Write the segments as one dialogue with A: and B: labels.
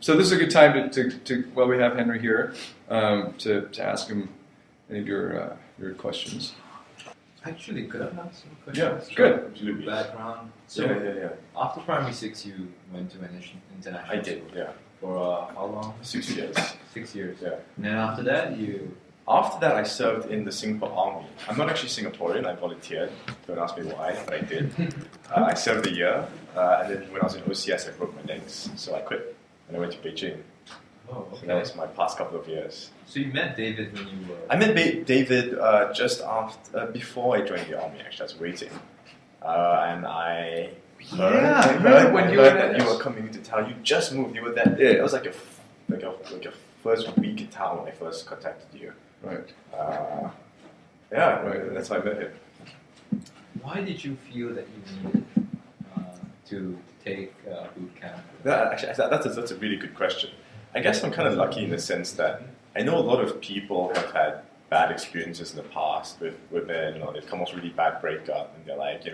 A: So this is a good time to while we have Henry here, to ask him any of your questions.
B: Actually, could I have some questions?
A: Yeah, good.
B: Absolutely. Background. So, after primary 6, you went to an international
C: I did,
B: school.
C: yeah.
B: For how long?
C: 6 years.
B: 6 years.
C: Yeah.
B: And then after that, you...
C: After that, I served in the Singapore Army. I'm not actually Singaporean, I volunteered. Don't ask me why, but I did. I served a year, and then when I was in OCS, I broke my legs, so I quit, and I went to Beijing.
B: Oh, okay.
C: So that was my past couple of years.
B: So you met David when you were...
C: I met David just after, before I joined the army, actually. I was waiting. And I heard when you were coming into town. You just moved. You were there. Yeah, it was like your first week in town when I first contacted you.
A: Right.
C: Right. That's how I met him.
B: Why did you feel that you needed to take boot camp?
C: Actually, that's a really good question. I guess I'm kind of lucky in the sense that I know a lot of people have had bad experiences in the past with women, or they've come off really bad breakup, and they're like,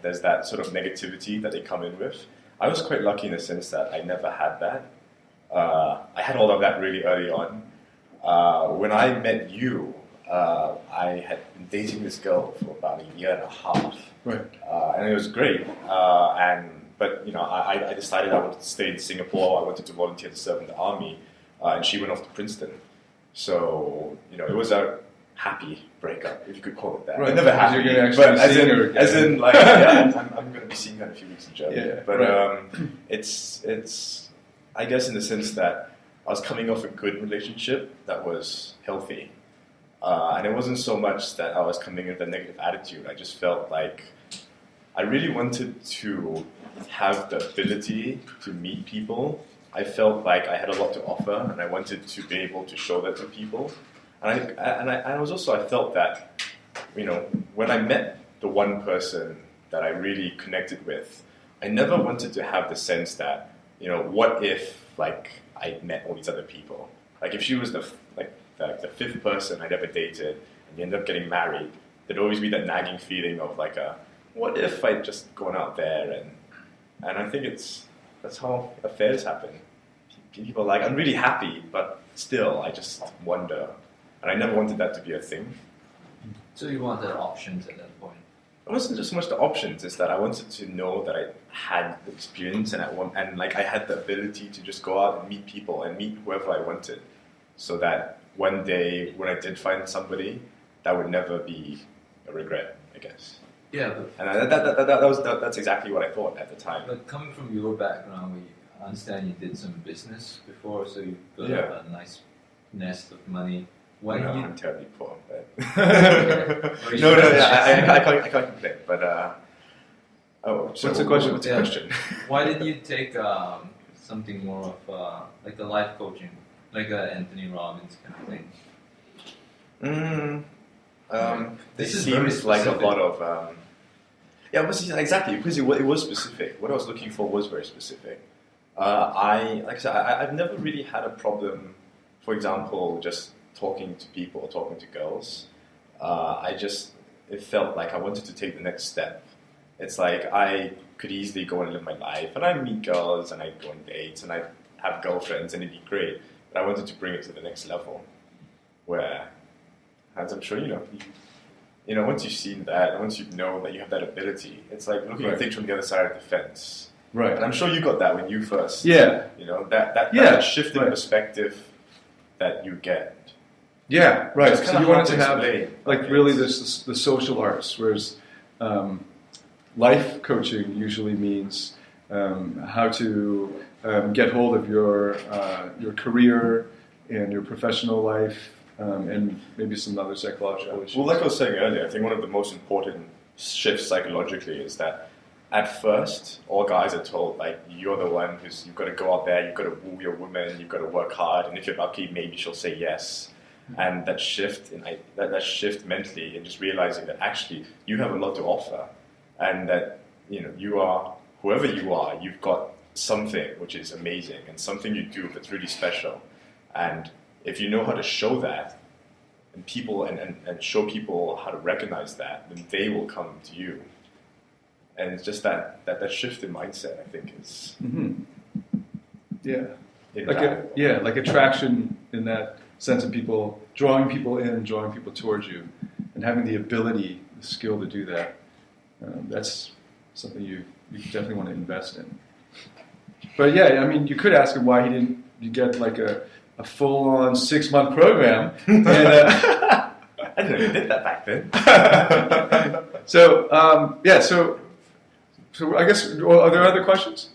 C: there's that sort of negativity that they come in with. I was quite lucky in the sense that I never had that. I had all of that really early on. When I met you, I had been dating this girl for about a year and a half,
A: right?
C: And it was great. But I decided I wanted to stay in Singapore. I wanted to volunteer to serve in the army, and she went off to Princeton. So it was a happy breakup, if you could call it that.
A: Right.
C: Never happy, but as in like I'm going to be seeing her in a few weeks in Germany.
A: Yeah,
C: but
A: right.
C: It's I guess in the sense that I was coming off a good relationship that was healthy, and it wasn't so much that I was coming with a negative attitude. I just felt like I really wanted to have the ability to meet people. I felt like I had a lot to offer, and I wanted to be able to show that to people. And I felt that, when I met the one person that I really connected with, I never wanted to have the sense that, what if I met all these other people? Like if she was the fifth person I'd ever dated, and we ended up getting married, there'd always be that nagging feeling of what if I'd just gone out there and I think that's how affairs happen. People are like, I'm really happy, but still, I just wonder. And I never wanted that to be a thing.
B: So you wanted options at that point?
C: It wasn't just so much the options, it's that I wanted to know that I had the experience and I had the ability to just go out and meet people and meet whoever I wanted. So that one day, when I did find somebody, that would never be a regret, I guess.
B: Yeah,
C: and that's exactly what I thought at the time.
B: But coming from your background, I understand you did some business before, so you built up a nice nest of money. Why
C: no,
B: you...
C: I'm terribly poor. But I can't complain. But so what's the question? What's the question?
B: Why did you take something more of like a life coaching, like a Anthony Robbins kind of thing?
C: This seems like a lot of exactly, because it was specific. What I was looking for was very specific. I've never really had a problem, for example, just talking to people, talking to girls. It felt like I wanted to take the next step. It's like I could easily go and live my life, and I'd meet girls, and I'd go on dates, and I'd have girlfriends, and it'd be great. But I wanted to bring it to the next level, where, as I'm sure you know, once you've seen that, once you know that you have that ability, it's like looking at things from the other side of the fence.
A: Right.
C: And I'm sure you got that when you first.
A: Yeah.
C: That shift in perspective that you get.
A: Yeah, right. So you wanted to have really the social arts, whereas life coaching usually means how to get hold of your career and your professional life. And maybe some other psychological issues.
C: Well, like I was saying earlier, I think one of the most important shifts psychologically is that at first, all guys are told, you're the one you've got to go out there, you've got to woo your woman, you've got to work hard, and if you're lucky, maybe she'll say yes. And that shift mentally, and just realizing that actually you have a lot to offer, and that you are whoever you are, you've got something which is amazing and something you do that's really special, and if you know how to show that, and people and show people how to recognize that, then they will come to you. And it's just that shift in mindset, I think, is.
A: Mm-hmm. like attraction in that sense of people, drawing people in, drawing people towards you, and having the ability, the skill to do that. That's something you definitely want to invest in. But yeah, I mean, you could ask him why he didn't get like a full-on 6-month program. And,
C: I didn't know you did that back then.
A: So I guess, are there other questions?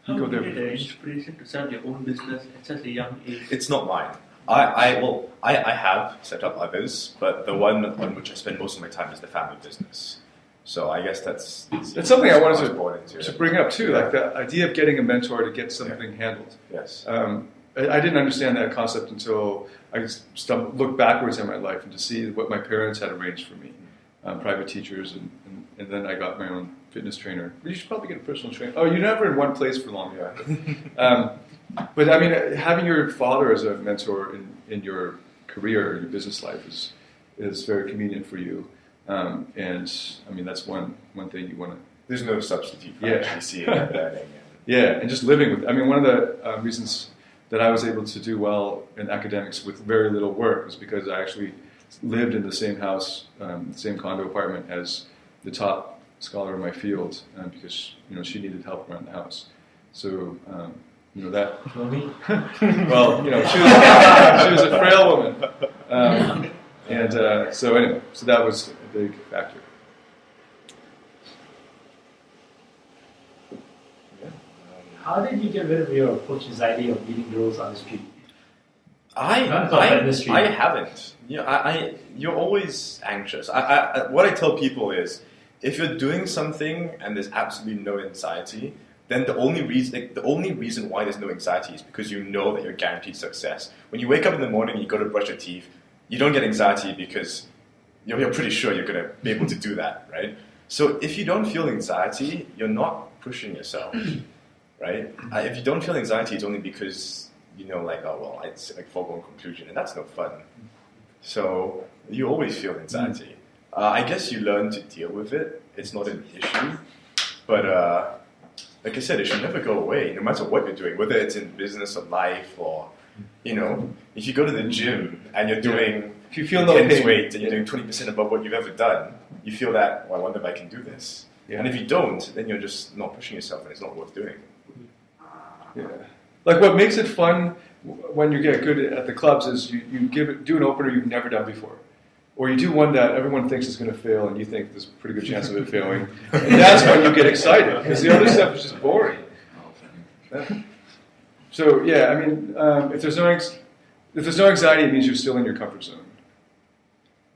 D: How did you get the inspiration to start your own business at such a young age?
C: It's not mine. I have set up others, but the one on which I spend most of my time is the family business. So I guess that's
A: something I wanted to bring up too, like the idea of getting a mentor to get something handled.
C: Yes.
A: I didn't understand that concept until I looked backwards in my life and to see what my parents had arranged for me, private teachers, and then I got my own fitness trainer. You should probably get a personal trainer. Oh, you're never in one place for long. But I mean, having your father as a mentor in your career, your business life is very convenient for you. And I mean, that's one thing you want to.
C: There's no substitute for actually seeing and learning.
A: And just living with. I mean, one of the reasons that I was able to do well in academics with very little work was because I actually lived in the same house, the same condo apartment as the top scholar in my field, because she needed help around the house. So that. Well, she was a frail woman. So anyway, that was a big factor.
E: How did you get rid of your approach anxiety of meeting girls on the street?
C: I haven't. You're always anxious. What I tell people is, if you're doing something and there's absolutely no anxiety, then the only reason why there's no anxiety is because you know that you're guaranteed success. When you wake up in the morning, you go to brush your teeth, you don't get anxiety because you're pretty sure you're going to be able to do that, right? So if you don't feel anxiety, you're not pushing yourself, right? If you don't feel anxiety, it's only because it's like foregone conclusion, and that's no fun. So you always feel anxiety. I guess you learn to deal with it. It's not an issue, but like I said, it should never go away, no matter what you're doing, whether it's in business or life or, if you go to the gym and you're doing
A: if you feel
C: intense weight and you're doing 20% above what you've ever done, you feel that, well, I wonder if I can do this. Yeah. And if you don't, then you're just not pushing yourself and it's not worth doing.
A: Yeah. Like what makes it fun when you get good at the clubs is you do an opener you've never done before. Or you do one that everyone thinks is going to fail and you think there's a pretty good chance of it failing. And that's when you get excited, because the other stuff is just boring. So yeah, I mean, if there's no anxiety, it means you're still in your comfort zone.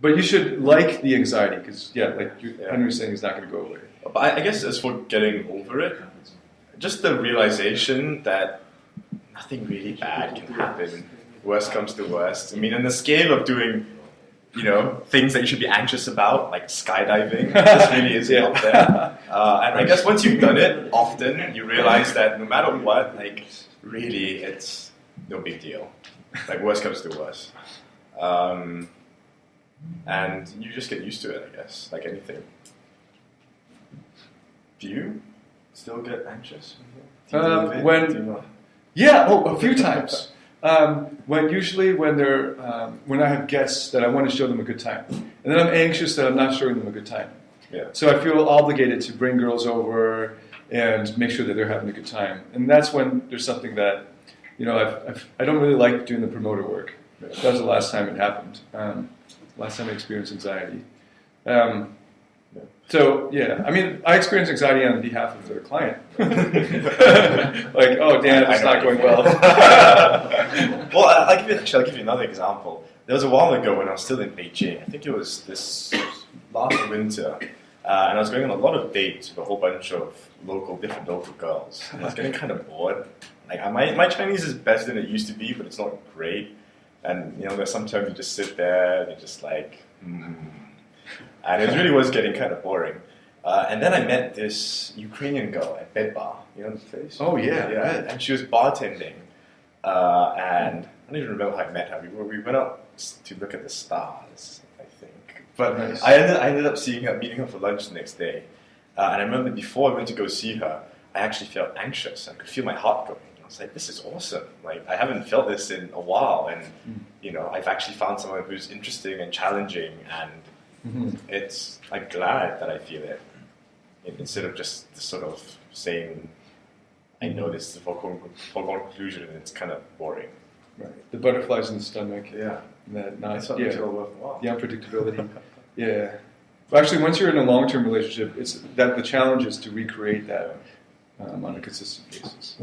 A: But you should like the anxiety, because Henry was saying, it's not going to go away.
C: But I guess as for getting over it, just the realization that nothing really bad can happen. Worst comes to worst. I mean, on the scale of doing, things that you should be anxious about, like skydiving, this really isn't up there. And I guess once you've done it often, you realize that no matter what, like, really, it's no big deal. Like, worst comes to worst. And you just get used to it, I guess, like anything. Do you still get anxious?
A: A few times. When I have guests that I want to show them a good time, and then I'm anxious that I'm not showing them a good time.
C: Yeah.
A: So I feel obligated to bring girls over and make sure that they're having a good time, and that's when there's something that, I don't really like doing the promoter work. That was the last time it happened. Last time I experienced anxiety. So yeah, I mean, I experience anxiety on behalf of the client. Like, oh, Dan, it's not going well.
C: Well, I'll give you another example. There was a while ago when I was still in Beijing. I think it was this last winter, and I was going on a lot of dates with a whole bunch of different local girls. And I was getting kind of bored. Like, my Chinese is better than it used to be, but it's not great. And there's sometimes you just sit there and you're just like, And it really was getting kind of boring. And then I met this Ukrainian girl at Bed Bar. You know the place?
A: Oh, yeah.
C: Yeah. And she was bartending. And I don't even remember how I met her. We went out to look at the stars, I think. But nice. I ended up meeting her for lunch the next day. And I remember before I went to go see her, I actually felt anxious. I could feel my heart going. I was like, this is awesome. Like, I haven't felt this in a while, and you know, I've actually found someone who's interesting and challenging, and I'm glad that I feel it, instead of just sort of saying, I know this is a foregone conclusion, and it's kind of boring.
A: Right. The butterflies in the stomach.
C: Yeah.
A: That's
C: what makes it all worthwhile.
A: The unpredictability. Yeah. Well, actually, once you're in a long-term relationship, it's that the challenge is to recreate that on a consistent basis.